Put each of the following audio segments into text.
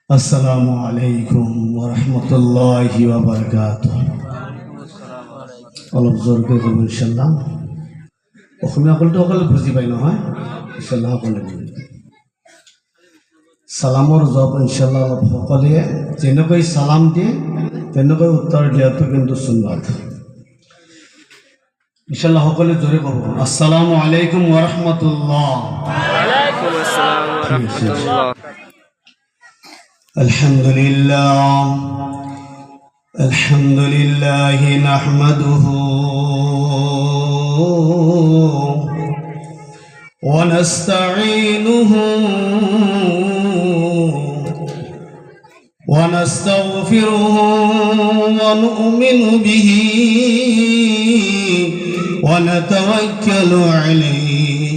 আসসালামু আলাইকুম ওয়া ৰাহমাতুল্লাহি ওয়া বাৰাকাতুহু। অলপ জোৰকৈ ক'ব ইনশাআল্লাহ। অসমীয়া ক'লেতো অকল বুজি পাই নহয়, ইনশাআল্লাহ সকলোৱে বুজি পায়। সালামৰ জবাব ইনশাআল্লাহ অলপ সকলোৱে যেনেকৈ সালাম দিয়ে তেনেকৈ উত্তৰ দিয়াটো কিন্তু সুন্নত। ইনশাআল্লাহ সকলোৱে জোৰে ক'ব, আসসালামু আলাইকুম ওয়া রাহমাতুল্লাহ। ওয়া আলাইকুম আসসালাম ওয়া রাহমাতুল্লাহ। الحمد لله نحمده ونستعينه ونستغفره ونؤمن به ونتوكل عليه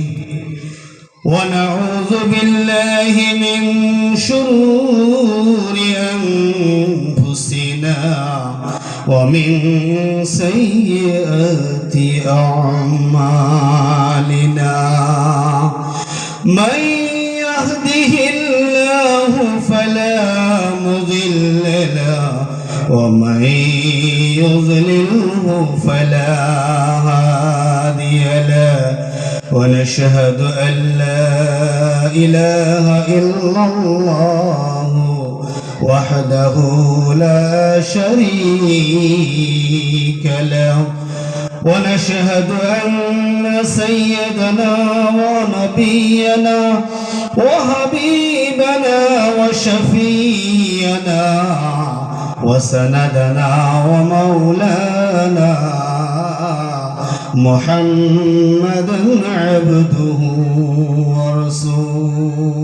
ونعوذ بالله من شرور أنفسنا ومن سيئات أعمالنا من يهده الله فلا مضل له ومن يضلله فلا هادي له ونشهد أن لا إله إلا الله وحده لا شريك له ونشهد أن سيدنا ونبينا وحبيبنا وشفينا وسندنا ومولانا محمدا عبده ورسوله.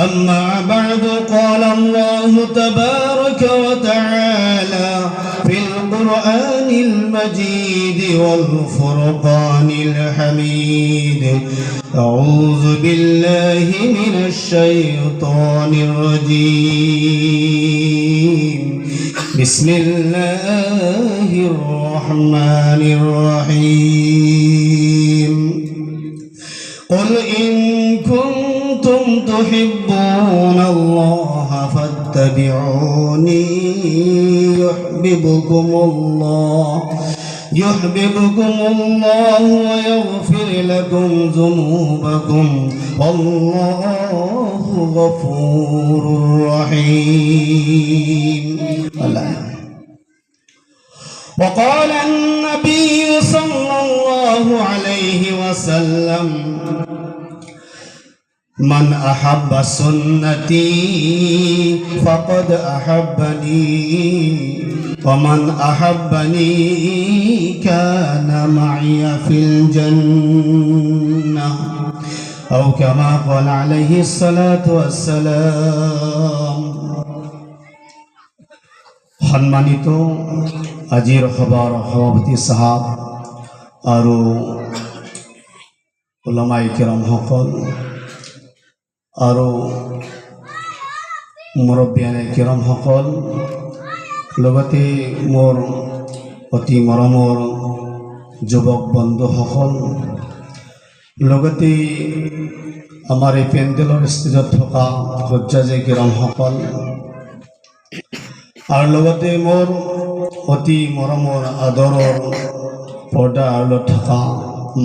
أما بعد قال الله تبارك وتعالى في القرآن المجيد والفرقان الحميد: أعوذ بالله من الشيطان الرجيم، بسم الله الرحمن الرحيم. قل إن كنتم تحبون الله فاتبعوني يحببكم الله ويغفر لكم ذنوبكم والله غفور رحيم. وقال النبي صلى الله عليه وسلم: من أحب سنتي فقد أحبني ومن أحبني كان معي في الجنة أو كما قال عليه الصلاة والسلام. সম্মানিত আজিৰ সভাৰ সভাপতি সাহাব আৰু উলামাই কিৰামসকল আৰু মুৰব্বিয়ানে কিৰামসকল, লগতে মোৰ অতি মৰমৰ যুৱক বন্ধুসকল, লগতে আমাৰ এই পেণ্ডেলৰ ষ্টেজত থকা হজ্জাজে কিৰামসকল, আৰু লগতে মোৰ অতি মৰমৰ আদৰৰ পৰ্দা আড়ালত থকা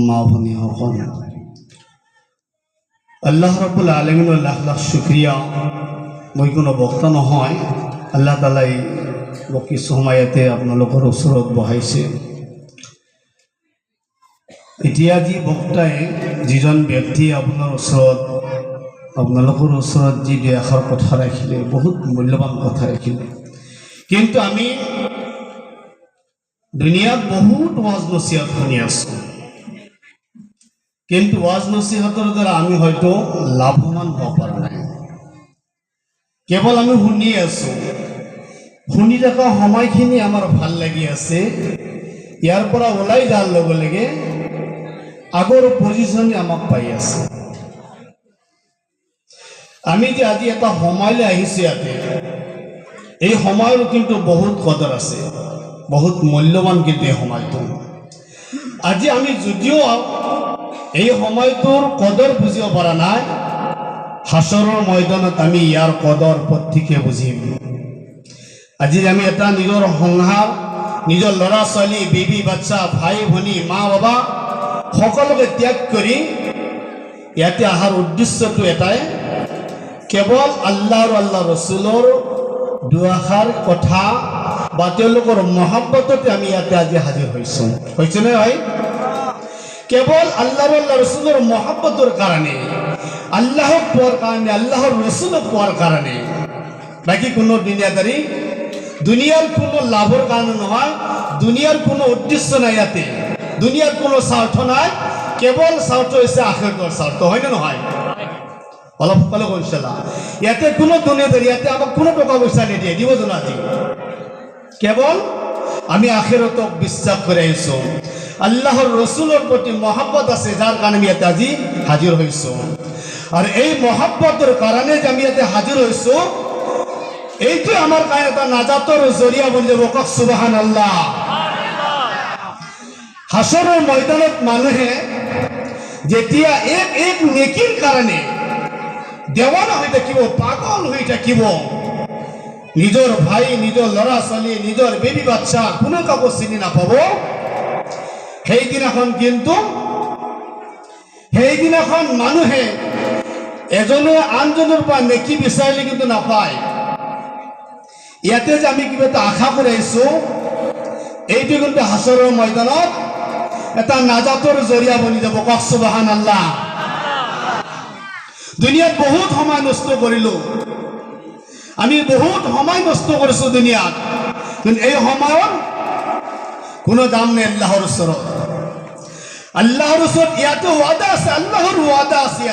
মা ভনীসকল, আল্লাহ ৰাব্বুল আলামিনৰ লাখ লাখ শুক্ৰিয়া। মই কোনো বক্তা নহয়, আল্লাহ তাআলাই মোক কিছু সময়তে আপোনালোকৰ ওচৰত বহাইছে। এতিয়া যি বক্তাই যিজন ব্যক্তি আপোনালোকৰ ওচৰত যি দুই এষাৰ কথা ৰাখিলে, বহুত মূল্যৱান কথা ৰাখিলে, কিন্তু আমি দুনিয়াত বহুত ওয়াজ নসিহত শুনি আছোঁ, কিন্তু ওয়াজ নসিহতৰ দ্বাৰা আমি হয়তো লাভৱান হ'ব পৰা নাই। কেৱল আমি শুনি আছোঁ, শুনি থকা সময়খিনি আমাৰ ভাল লাগি আছে, ইয়াৰ পৰা ওলাই যোৱাৰ লগে লগে আগৰ পজিশ্যনে আমাক পাই আছে। আমি যে আজি এটা সময়লৈ আহিছোঁ, ইয়াতে এই সময়ৰ কিন্তু বহুত কদৰ আছে, বহুত মূল্যৱান কিন্তু এই সময়টো। আজি আমি যদিও এই সময়টোৰ কদৰ বুজিব পৰা নাই, হাছৰৰ ময়দানত আমি ইয়াৰ কদৰ প্ৰত্যেকে বুজিম। আজি আমি এটা নিজৰ সংসাৰ, নিজৰ ল'ৰা ছোৱালী, বিবি বাচ্চা, ভাই ভনী, মা বাবা সকলোকে ত্যাগ কৰি ইয়াতে অহাৰ উদ্দেশ্যটো এটাই, কেৱল আল্লাহ আৰু আল্লাহ ৰচুলৰ দুআষাৰ কথা বা তেওঁলোকৰ মহব্বততে আমি ইয়াতে আজি হাজিৰ হৈছোঁ। হৈছেনে ভাই? কেৱল আল্লাহ আৰু আল্লাহ ৰচুলৰ মহব্বতৰ কাৰণে, আল্লাহক পোৱাৰ কাৰণে, আল্লাহৰ ৰচুলক পোৱাৰ কাৰণে, বাকী কোনো দুনিয়াদাৰী, দুনিয়াৰ কোনো লাভৰ কাৰণে নহয়, দুনিয়াৰ কোনো উদ্দেশ্য নাই ইয়াতে, দুনিয়াৰ কোনো স্বাৰ্থ নাই, কেৱল স্বাৰ্থ হৈছে আখিৰাতৰ স্বাৰ্থ। হয়নে নহয়? অলপ সকলো কৈছিলা ইয়াতে কোনো দুনিয়াদাৰী, ইয়াতে আমাক কোনো টকা পইচা নিদিয়ে, দিব জানো? আজি কেৱল আমি আখিৰাতক বিশ্বাস কৰি আহিছোঁ, আল্লাহৰ ৰচুলৰ প্ৰতি মহব্বত আছে, যাৰ কাৰণে আমি ইয়াতে আজি হাজিৰ হৈছোঁ। আৰু এই মহব্বতৰ কাৰণে যে আমি ইয়াতে হাজিৰ হৈছোঁ, এইটো আমাৰ কাৰণে এটা নাজাতৰ জৰিয়া বনি যাব। কওক সুবহানাল্লাহ। হাছৰৰ ময়দানত মানুহে যেতিয়া এক নেকিৰ কাৰণে দেৱানা হৈ থাকিব, পাগল হৈ থাকিব, নিজৰ ভাই, নিজৰ ল'ৰা ছোৱালী, নিজৰ বেবী বাচ্চা কোনো কাকো চিনি নাপাব, সেইদিনাখন মানুহে এজনে আনজনৰ পৰা নেকি বিচাৰিলে কিন্তু নাপায়। ইয়াতে যে আমি কিবা এটা আশা কৰি আহিছোঁ, এইটো কিন্তু হাছৰৰ ময়দানত এটা নাজাতৰ জৰিয়া বনি যাব। কওক সুবহানাল্লাহ। দুনিয়াত বহুত সময় নষ্ট কৰিলোঁ, আমি বহুত সময় নষ্ট কৰিছোঁ দুনিয়াত, কিন্তু এই সময়ৰ কোনো দাম নাই আল্লাহৰ ওচৰত। আল্লাহৰ ওচৰত ইয়াতে ৱাদা আছে, আল্লাহৰ ৱাদা আছে,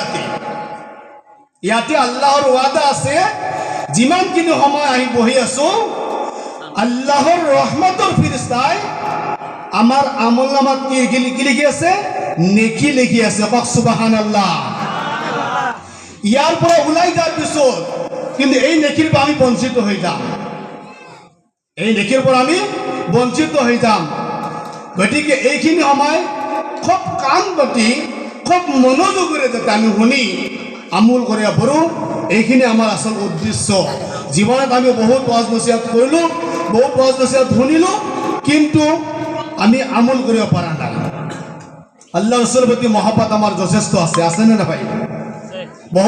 ইয়াতে আল্লাহৰ ৱাদা আছে। যিমানখিনি সময় আহি বহি আছোঁ, আল্লাহৰ ৰহমতৰ ফিৰিস্তাই আমাৰ আমল নামাত কি লিখি আছে? নেকি লিখি আছে। কওক সুবহানাল্লাহ। ইয়াৰ পৰা ওলাই যোৱাৰ পিছত কিন্তু এই নেকিৰ পৰা আমি বঞ্চিত হৈ যাম, এই নেকিৰ পৰা আমি বঞ্চিত হৈ যাম। গতিকে এইখিনি সময় খুব কাণ পাতি, খুব মনোযোগেৰে যাতে আমি শুনি আমল কৰিব পাৰোঁ, এইখিনি আমাৰ আচল উদ্দেশ্য। জীৱনত আমি বহুত ওয়াজ নসিহত কৰিলোঁ, বহুত ওয়াজ নসিহত শুনিলোঁ, কিন্তু আমি আমল কৰিব পৰা নাই। আল্লাহ ৰসুলৰ প্ৰতি মহব্বত আমাৰ যথেষ্ট আছে, আছেনে নাপায়?